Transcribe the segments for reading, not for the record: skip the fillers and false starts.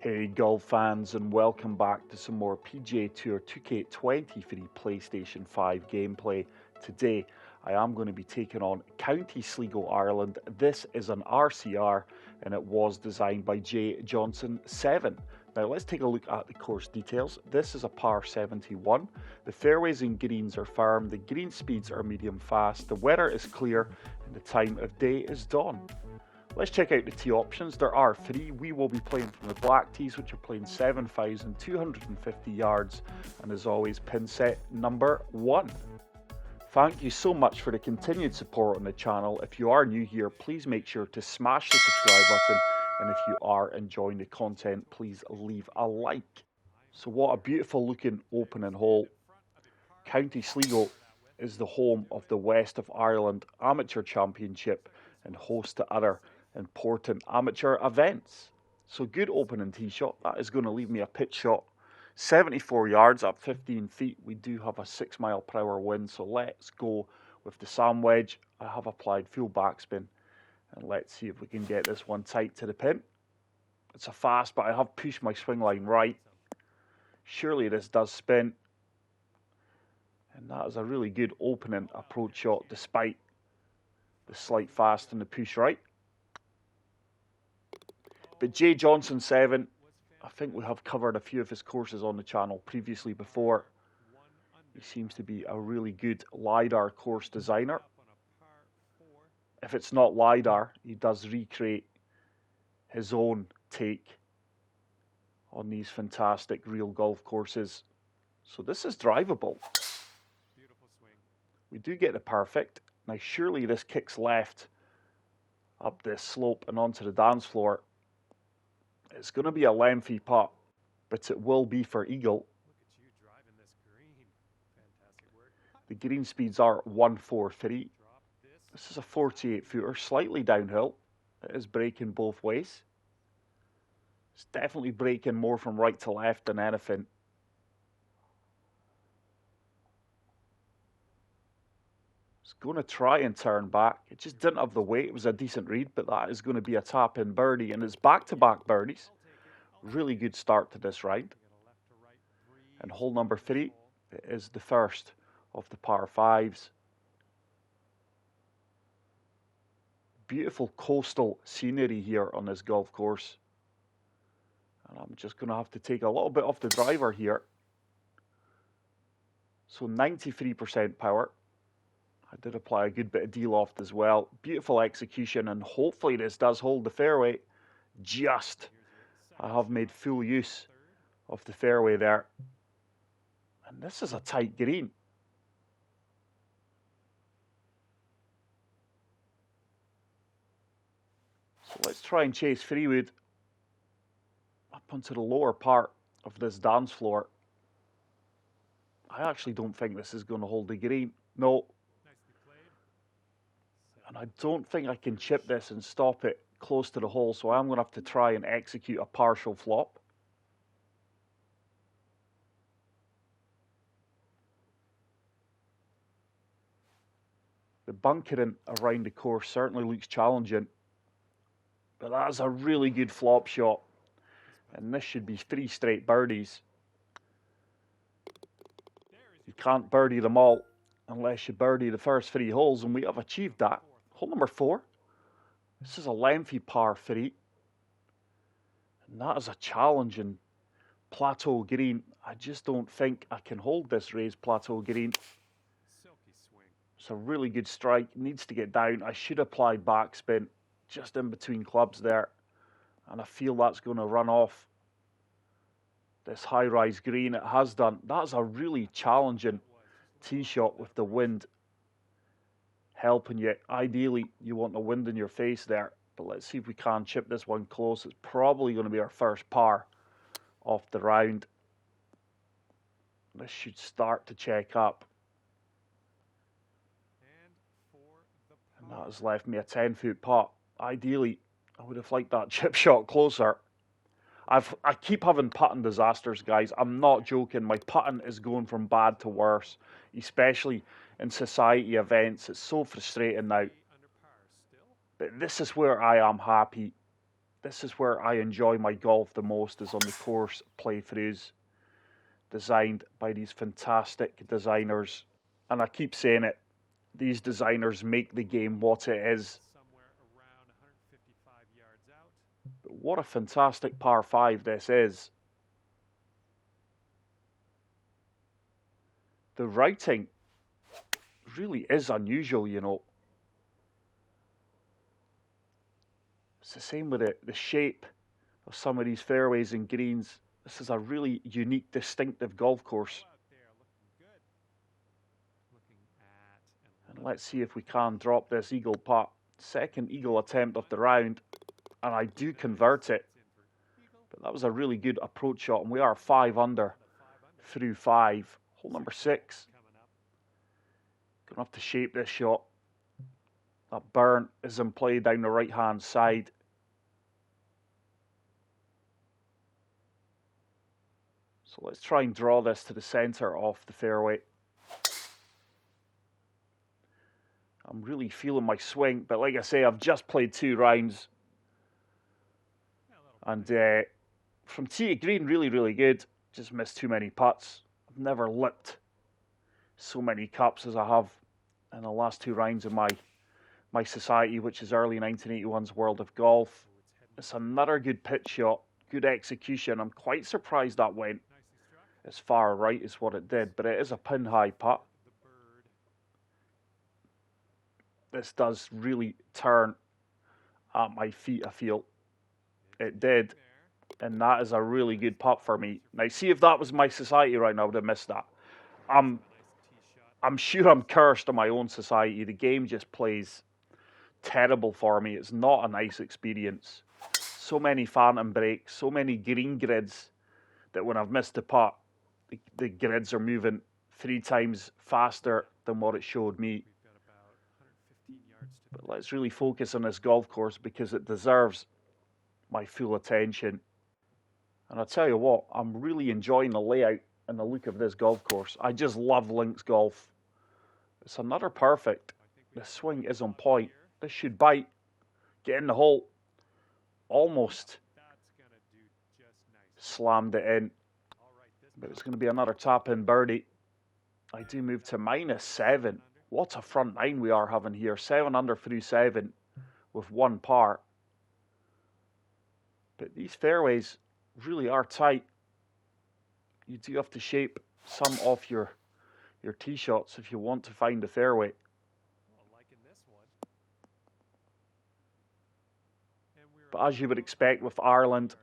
Hey golf fans, and welcome back to some more PGA Tour 2K20 for the PlayStation 5 gameplay. Today I am going to be taking on County Sligo, Ireland. This is an RCR and it was designed by J. Johnson 7. Now let's take a look at the course details. This is a par 71. The fairways and greens are firm, the green speeds are medium fast, the weather is clear and the time of day is dawn. Let's check out the tee options. There are three. We will be playing from the black tees, which are playing 7,250 yards, and as always, pin set number 1. Thank you so much for the continued support on the channel. If you are new here, please make sure to smash the subscribe button, and if you are enjoying the content, please leave a like. So what a beautiful looking opening hole. County Sligo is the home of the West of Ireland Amateur Championship and host to other important amateur events. So good opening tee shot. That is going to leave me a pitch shot 74 yards up 15 feet. We do have a 6 mile per hour wind, so let's go with the sand wedge. I have applied full backspin, and let's see if we can get this one tight to the pin. It's a fast, but I have pushed my swing line right. Surely this does spin, and that is a really good opening approach shot despite the slight fast and the push right. But J. Johnson 7, I think we have covered a few of his courses on the channel previously before. He seems to be a really good LiDAR course designer. If it's not LiDAR, he does recreate his own take on these fantastic real golf courses. So this is drivable. We do get the perfect. Now surely this kicks left up this slope and onto the dance floor. It's going to be a lengthy putt, but it will be for eagle. The green speeds are 143. This is a 48 footer, slightly downhill. It is braking both ways. It's definitely braking more from right to left than anything. It's going to try and turn back. It just didn't have the weight. It was a decent read, but that is going to be a tap-in birdie, and it's back-to-back birdies. Really good start to this round. And hole number 3 is the first of the par 5s. Beautiful coastal scenery here on this golf course. And I'm just going to have to take a little bit off the driver here. So 93% power. I did apply a good bit of D-loft as well. Beautiful execution, and hopefully this does hold the fairway. I have made full use of the fairway there. And this is a tight green. So let's try and chase Freewood up onto the lower part of this dance floor. I actually don't think this is going to hold the green. No. And I don't think I can chip this and stop it close to the hole, so I'm going to have to try and execute a partial flop. The bunkering around the course certainly looks challenging, but that is a really good flop shot, and this should be 3 straight birdies. You can't birdie them all unless you birdie the first 3 holes, and we have achieved that. Hole number 4. This is a lengthy par 3, and that is a challenging plateau green. I just don't think I can hold this raised plateau green. It's a really good strike. It needs to get down. I should apply backspin just in between clubs there, and I feel that's going to run off this high-rise green. It has done. That's a really challenging tee shot with the wind helping you. Ideally, you want the wind in your face there, but let's see if we can chip this one close. It's probably going to be our first par of the round. This should start to check up. And that has left me a 10-foot putt. Ideally, I would have liked that chip shot closer. I keep having putting disasters, guys. I'm not joking. My putting is going from bad to worse, especially in society events. It's so frustrating now. But this is where I am happy. This is where I enjoy my golf the most, is on the course playthroughs designed by these fantastic designers. And I keep saying it, these designers make the game what it is. But what a fantastic par 5 this is. The writing really is unusual, you know. It's the same with the shape of some of these fairways and greens. This is a really unique, distinctive golf course. And let's see if we can drop this eagle putt. Second eagle attempt of the round, and I do convert it. But that was a really good approach shot, and we are 5 under through 5. Hole number 6. Gonna have to shape this shot. That burn is in play down the right-hand side. So let's try and draw this to the centre of the fairway. I'm really feeling my swing, but like I say, I've just played 2 rounds. And from tee to green, really, really good. Just missed too many putts. I've never lipped so many cups as I have in the last 2 rounds of my society, which is early 1981's World of Golf. It's another good pitch shot, good execution. I'm quite surprised that went as far right as what it did, but it is a pin-high putt. This does really turn at my feet, I feel. It did, and that is a really good putt for me. Now, see, if that was my society round, I would have missed that. I'm sure I'm cursed on my own society. The game just plays terrible for me. It's not a nice experience. So many phantom breaks, so many green grids that when I've missed a putt, the grids are moving 3 times faster than what it showed me. But let's really focus on this golf course because it deserves my full attention. And I tell you what, I'm really enjoying the layout and the look of this golf course. I just love links golf. It's another perfect. The swing is on point. This should bite. Get in the hole. Almost slammed it in. But it's going to be another tap-in birdie. I do move to -7. What a front 9 we are having here. 7 under through 7 with 1 par. But these fairways really are tight. You do have to shape some of your tee shots if you want to find the fairway. But as you would expect with Ireland,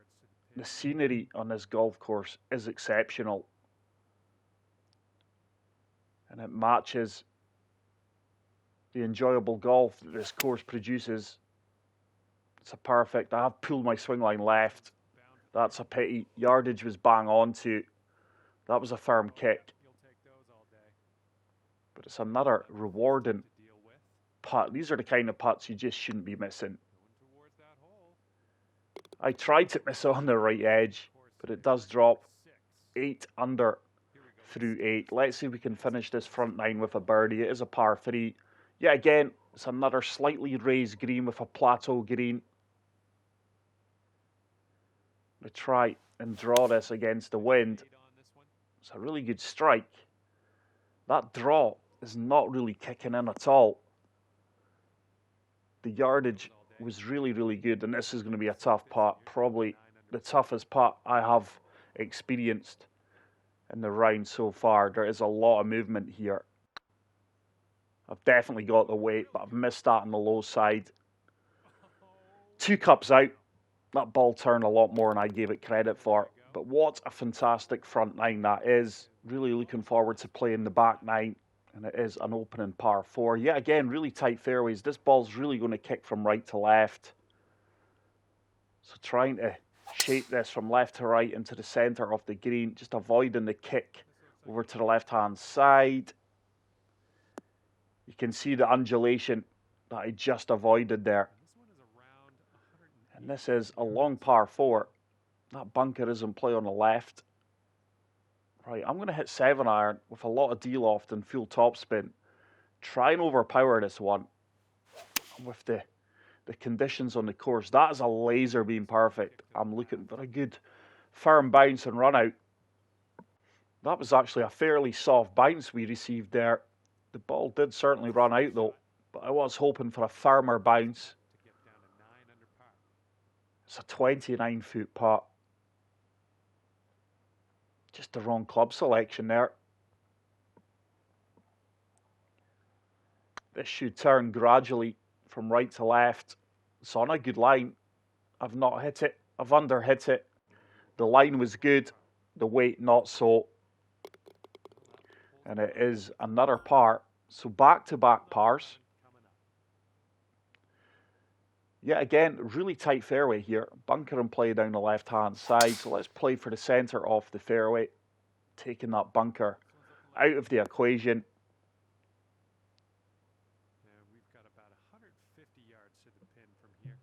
the scenery on this golf course is exceptional. And it matches the enjoyable golf that this course produces. It's a perfect. I have pulled my swing line left. That's a pity. Yardage was bang on to. That was a firm kick. But it's another rewarding putt. These are the kind of putts you just shouldn't be missing. I tried to miss on the right edge, but it does drop 8 under through 8. Let's see if we can finish this front 9 with a birdie. It is a par 3. Yeah, again, it's another slightly raised green with a plateau green. To try and draw this against the wind. It's a really good strike. That draw is not really kicking in at all. The yardage was really, really good, and this is going to be a tough putt. Probably the toughest putt I have experienced in the round so far. There is a lot of movement here. I've definitely got the weight, but I've missed that on the low side. 2 cups out. That ball turned a lot more than I gave it credit for. But what a fantastic front 9 that is. Really looking forward to playing the back 9. And it is an opening par 4. Yeah, again, really tight fairways. This ball's really going to kick from right to left. So trying to shape this from left to right into the centre of the green. Just avoiding the kick over to the left-hand side. You can see the undulation that I just avoided there. And this is a long par 4. That bunker is in play on the left. Right, I'm going to hit 7-iron with a lot of D-loft and full topspin. Try and overpower this one. And with the the conditions on the course. That is a laser beam perfect. I'm looking for a good firm bounce and run out. That was actually a fairly soft bounce we received there. The ball did certainly run out though, but I was hoping for a firmer bounce. It's a 29-foot putt. Just the wrong club selection there. This should turn gradually from right to left. It's on a good line. I've not hit it. I've under hit it. The line was good. The weight not so. And it is another par. So back-to-back pars. Yet again, really tight fairway here. Bunker and play down the left-hand side. So let's play for the centre of the fairway. Taking that bunker out of the equation. We've got about 150 yards to the pin from here.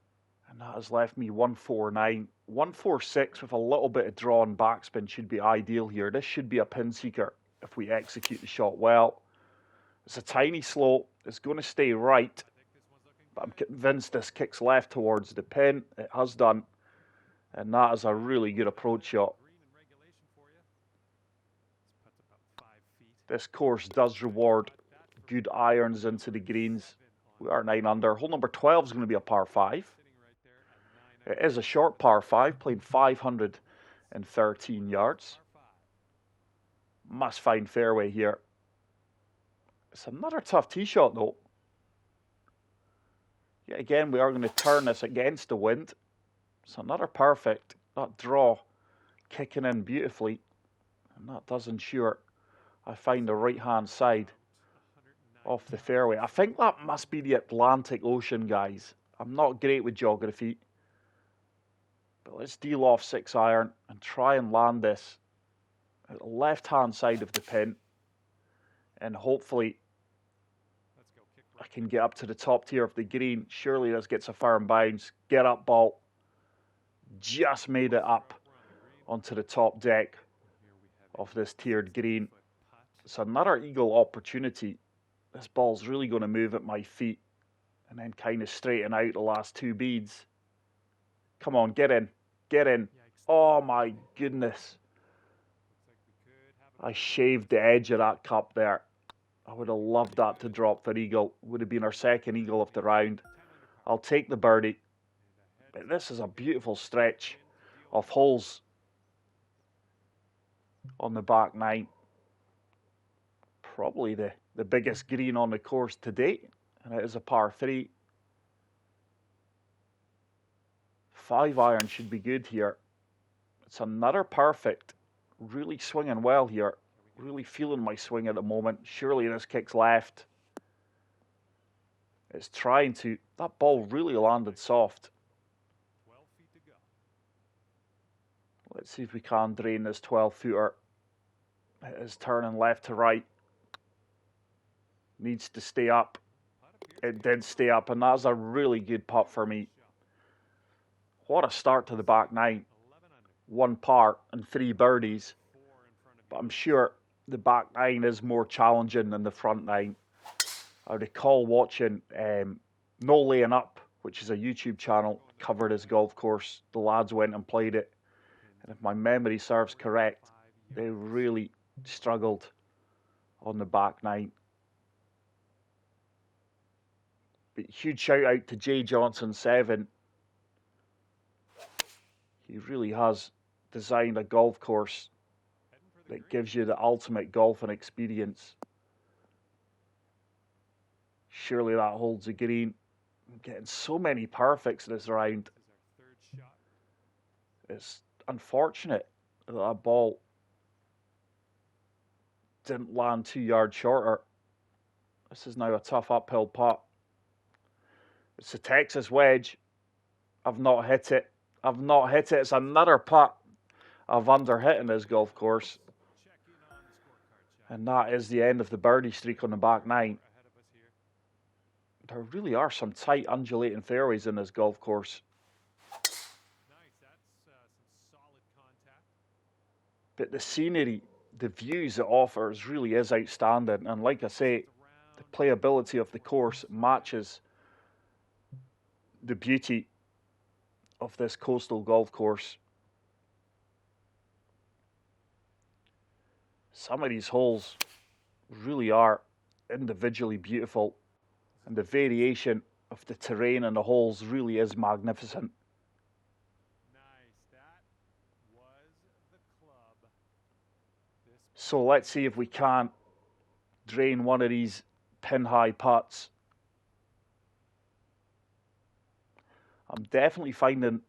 And that has left me 149. 146 with a little bit of draw and backspin should be ideal here. This should be a pin seeker if we execute the shot well. It's a tiny slope. It's going to stay right. But I'm convinced this kicks left towards the pin. It has done. And that is a really good approach shot. This course does reward good irons into the greens. We are 9 under. Hole number 12 is going to be a par 5. It is a short par 5, playing 513 yards. Must find fairway here. It's another tough tee shot though. Yet again, we are going to turn this against the wind. It's another perfect. That draw kicking in beautifully. And that does ensure I find the right-hand side of the fairway. I think that must be the Atlantic Ocean, guys. I'm not great with geography. But let's deal off 6-iron and try and land this at the left-hand side of the pin. And hopefully I can get up to the top tier of the green. Surely this gets a firm bounce. Get up, ball. Just made it up onto the top deck of this tiered green. It's another eagle opportunity. This ball's really going to move at my feet and then kind of straighten out the last 2 beads. Come on, get in. Get in. Oh my goodness. I shaved the edge of that cup there. I would have loved that to drop for eagle. Would have been our second eagle of the round. I'll take the birdie. But this is a beautiful stretch of holes on the back 9. Probably the biggest green on the course to date. And it is a par 3. 5-iron should be good here. It's another perfect. Really swinging well here. Really feeling my swing at the moment. Surely this kicks left. It's trying to. That ball really landed soft. 12 feet to go. Let's see if we can drain this 12-footer. It is turning left to right. Needs to stay up. It did stay up, and that's a really good putt for me. What a start to the back 9. 1 par and 3 birdies. But I'm sure the back 9 is more challenging than the front 9. I recall watching No Laying Up, which is a YouTube channel, covered this golf course. The lads went and played it. And if my memory serves correct, they really struggled on the back 9. But huge shout out to Jay Johnson 7. He really has designed a golf course that gives you the ultimate golfing experience. Surely that holds a green. I'm getting so many perfects this round. It's unfortunate that that ball didn't land 2 yards shorter. This is now a tough uphill putt. It's a Texas wedge. I've not hit it. I've not hit it. It's another putt I've underhit in this golf course. And that is the end of the birdie streak on the back 9. There really are some tight undulating fairways in this golf course. But the scenery, the views it offers really is outstanding. And like I say, the playability of the course matches the beauty of this coastal golf course. Some of these holes really are individually beautiful, and the variation of the terrain and the holes really is magnificent. Nice. That was the club. So let's see if we can't drain one of these pin-high putts. I'm definitely finding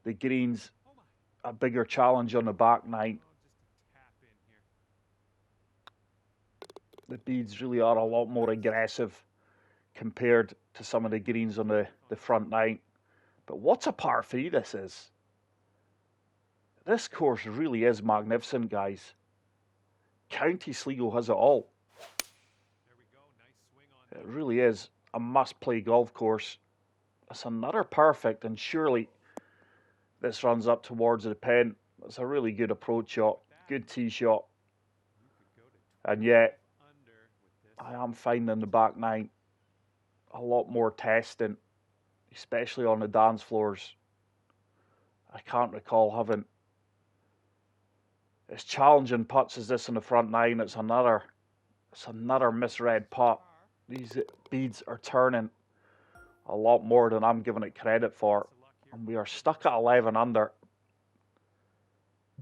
the greens a bigger challenge on the back nine. Just a tap in here. The beads really are a lot more aggressive compared to some of the greens on the front nine. But what a par 3 this is. This course really is magnificent, guys. County Sligo has it all. There we go. Nice swing on It really is a must-play golf course. It's another perfect, and surely this runs up towards the pin. It's a really good approach shot, good tee shot. And yet, I am finding the back nine a lot more testing, especially on the dance floors. I can't recall having as challenging putts as this in the front nine. It's another misread putt. These beads are turning a lot more than I'm giving it credit for. And we are stuck at 11 under.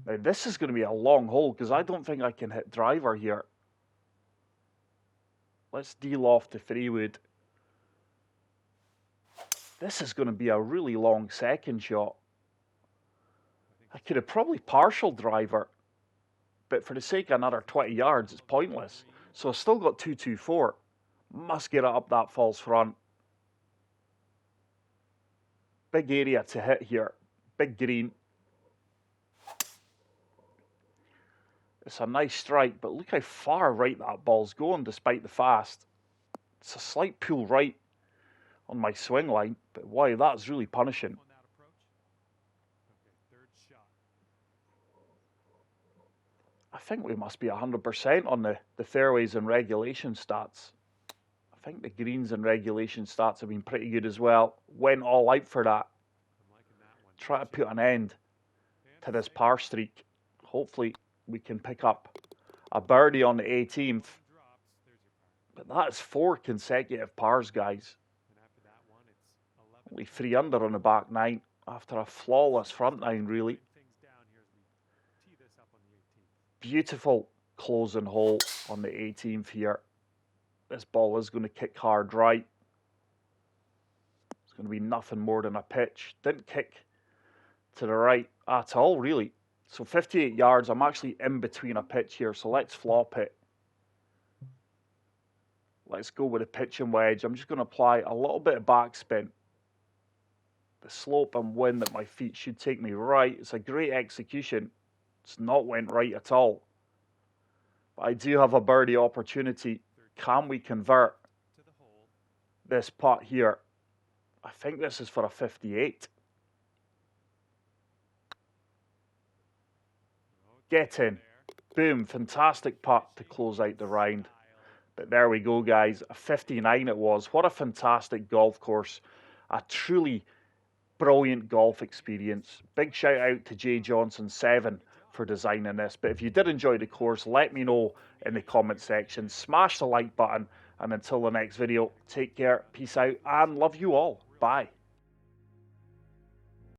Now this is going to be a long hole because I don't think I can hit driver here. Let's de-loft to 3-wood. This is going to be a really long second shot. I could have probably partial driver, but for the sake of another 20 yards, it's pointless. So I've still got 224. Must get it up that false front. Big area to hit here. Big green. It's a nice strike, but look how far right that ball's going despite the fast. It's a slight pull right on my swing line, but wow, that's really punishing. I think we must be 100% on the fairways and regulation stats. I think the greens and regulation stats have been pretty good as well. Went all out for that. Try to put an end to this par streak. Hopefully we can pick up a birdie on the 18th. But that is 4 consecutive pars, guys. Only 3 under on the back nine after a flawless front nine, really. Beautiful closing hole on the 18th here. This ball is going to kick hard right. It's going to be nothing more than a pitch. Didn't kick to the right at all, really. So 58 yards. I'm actually in between a pitch here, so let's flop it. Let's go with a pitch and wedge. I'm just going to apply a little bit of backspin. The slope and wind at my feet should take me right. It's a great execution. It's not went right at all. But I do have a birdie opportunity. Can we convert this putt here? I think this is for a 58. Get in. Boom. Fantastic putt to close out the round. But there we go, guys. A 59 it was. What a fantastic golf course. A truly brilliant golf experience. Big shout out to Jay Johnson 7 for designing this. But if you did enjoy the course, let me know in the comment section. Smash the like button. And until the next video, take care, peace out, and love you all. Bye.